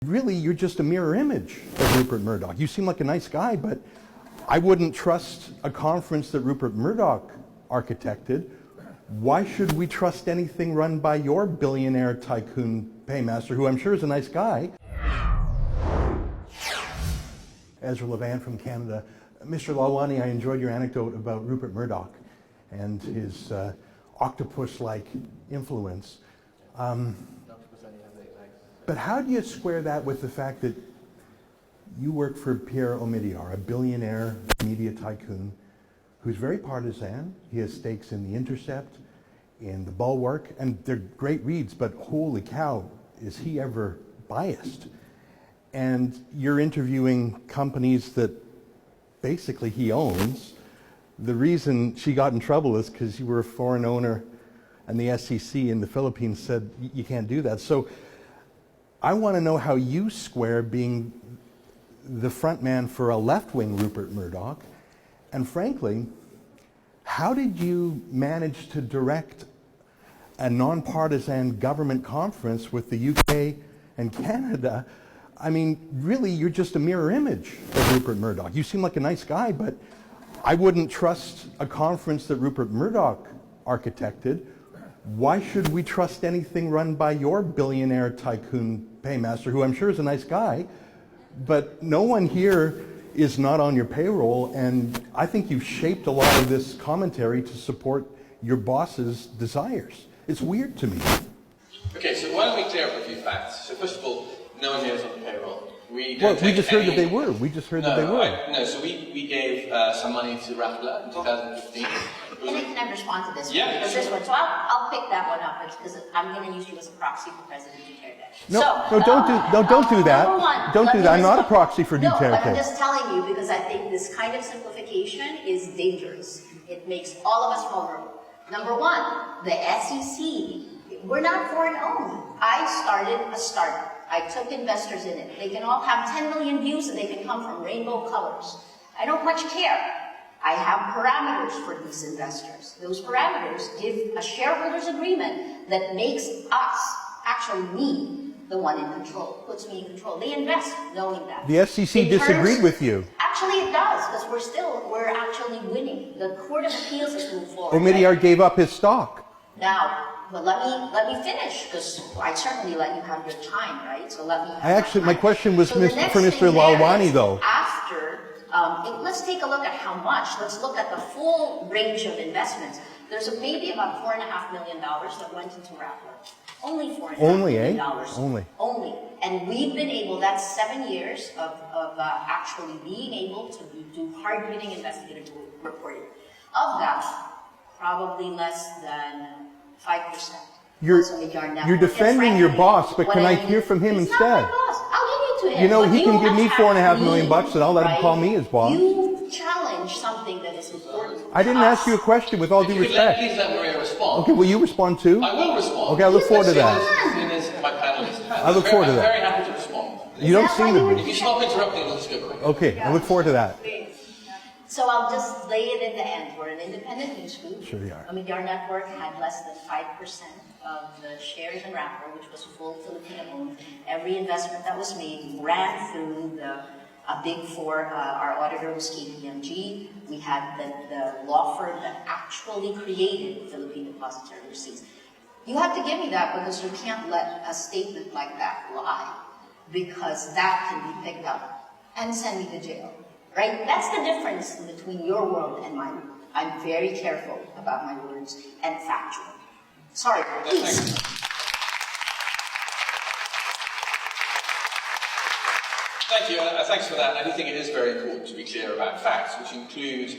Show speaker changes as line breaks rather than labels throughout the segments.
Really, you're just a mirror image of Rupert Murdoch. You seem like a nice guy, but I wouldn't trust a conference that Rupert Murdoch architected. Why should we trust anything run by your billionaire tycoon paymaster, who I'm sure is a nice guy? Ezra Levant from Canada. Mr. Lalwani, I enjoyed your anecdote about Rupert Murdoch and his octopus-like influence. But how do you square that with the fact that you work for Pierre Omidyar, a billionaire media tycoon who's very partisan? He has stakes in The Intercept, in The Bulwark, and they're great reads, but holy cow, is he ever biased? And you're interviewing companies that basically he owns. The reason she got in trouble is because you were a foreign owner and the SEC in the Philippines said you can't do that. So I want to know how you square being the front man for a left-wing Rupert Murdoch, and frankly, how did you manage to direct a nonpartisan government conference with the UK and Canada? I mean, really, you're just a mirror image of Rupert Murdoch. You seem like a nice guy, but I wouldn't trust a conference that Rupert Murdoch architected. Why should we trust anything run by your billionaire tycoon paymaster, who I'm sure is a nice guy, but no one here is not on your payroll, and I think you've shaped a lot of this commentary to support your boss's desires. It's weird to me.
Okay, so why don't we clear up a few facts? So first of all, no one here is on the payroll.
We just heard that they were. We just heard that they were.
No, so we gave some money to Rappler in 2015.
Can I respond to this?
Yeah,
because
sure.
this one. So I'll pick that one up because I'm going to use you as a proxy for President Duterte.
No,
so,
don't do that.
Number one,
don't do that. I'm not a proxy for Duterte.
No, but I'm just telling you because I think this kind of simplification is dangerous. It makes all of us vulnerable. Number one, the SEC, we're not foreign owned. I started a startup. I took investors in it. They can all have 10 million views and they can come from rainbow colors. I don't much care. I have parameters for these investors. Those parameters give a shareholders agreement that makes us, actually me, the one in control, puts me in control. They invest knowing that.
The SEC disagreed with you.
Actually it does, because we're actually winning. The Court of Appeals has moved forward.
Omidyar gave up his stock.
Now, but let me finish, because I certainly let you have your time, right? So let me.
My question was
so
for Mr. Lalwani, though.
After, let's take a look at how much. Let's look at the full range of investments. There's maybe about $4.5 million that went into Rappler. Only $4.5 million. Only. And we've been able, that's 7 years of actually being able to do hard-hitting investigative reporting. Of that, probably less than 5%.
You're defending your boss, but can I hear from him instead?
Not my boss. I'll give you to him.
You know, he can give me $4.5 million bucks, and I'll let him call me his boss.
You challenge something that is important.
I didn't ask you a question with all due respect.
Please let Maria respond.
Okay, will you respond too?
I will respond.
Okay, I look forward to that.
My panelist has.
I look forward to that.
I'm very happy to respond.
You don't seem to
If
be.
you stop interrupting, we'll just go quick.
Okay, I look forward to that.
So I'll just lay it in the end. We're an independent news group.
Sure you are.
Omidyar Network had less than 5% of the shares in Rappler, which was full Filipino owned. Every investment that was made ran through the Big Four. Our auditor was KPMG. We had the law firm that actually created Philippine Depository Receipts. You have to give me that because you can't let a statement like that lie, because that can be picked up and send me to jail. Right? That's the difference between your world and mine. I'm very careful about my words and factual. Sorry, please.
Thank you. Thanks for that. I do think it is very important to be clear about facts, which include,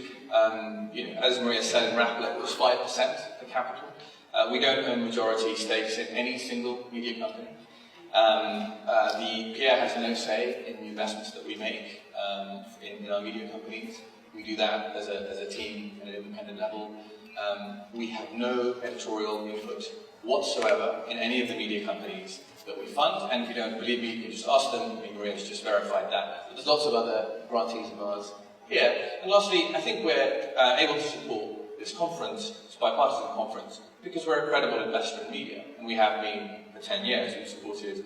as Maria said, in Rappler, it was 5% of the capital. We don't own majority stakes in any single media company. The Pierre has no say in the investments that we make in our media companies. We do that as a team at an independent level. We have no editorial input whatsoever in any of the media companies that we fund, and if you don't believe me, you can just ask them. Maria's just verified that. But there's lots of other grantees of ours here. And lastly, I think we're able to support this conference, this bipartisan conference, because we're a credible investor in media, and we have been for 10 years. We've supported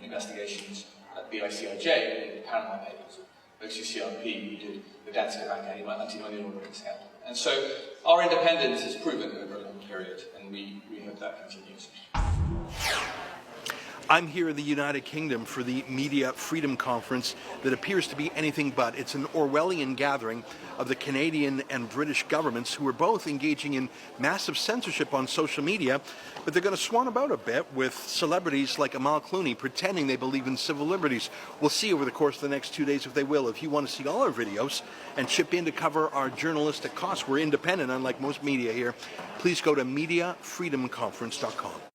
investigations at BICIJ, the Panama Papers, OCCRP, who did the Danske Bank anti-money laundering scandal. And so our independence is proven over a long period, and we hope that continues.
I'm here in the United Kingdom for the Media Freedom Conference that appears to be anything but. It's an Orwellian gathering of the Canadian and British governments who are both engaging in massive censorship on social media, but they're going to swan about a bit with celebrities like Amal Clooney pretending they believe in civil liberties. We'll see over the course of the next 2 days if they will. If you want to see all our videos and chip in to cover our journalistic costs, we're independent unlike most media here, please go to MediaFreedomConference.com.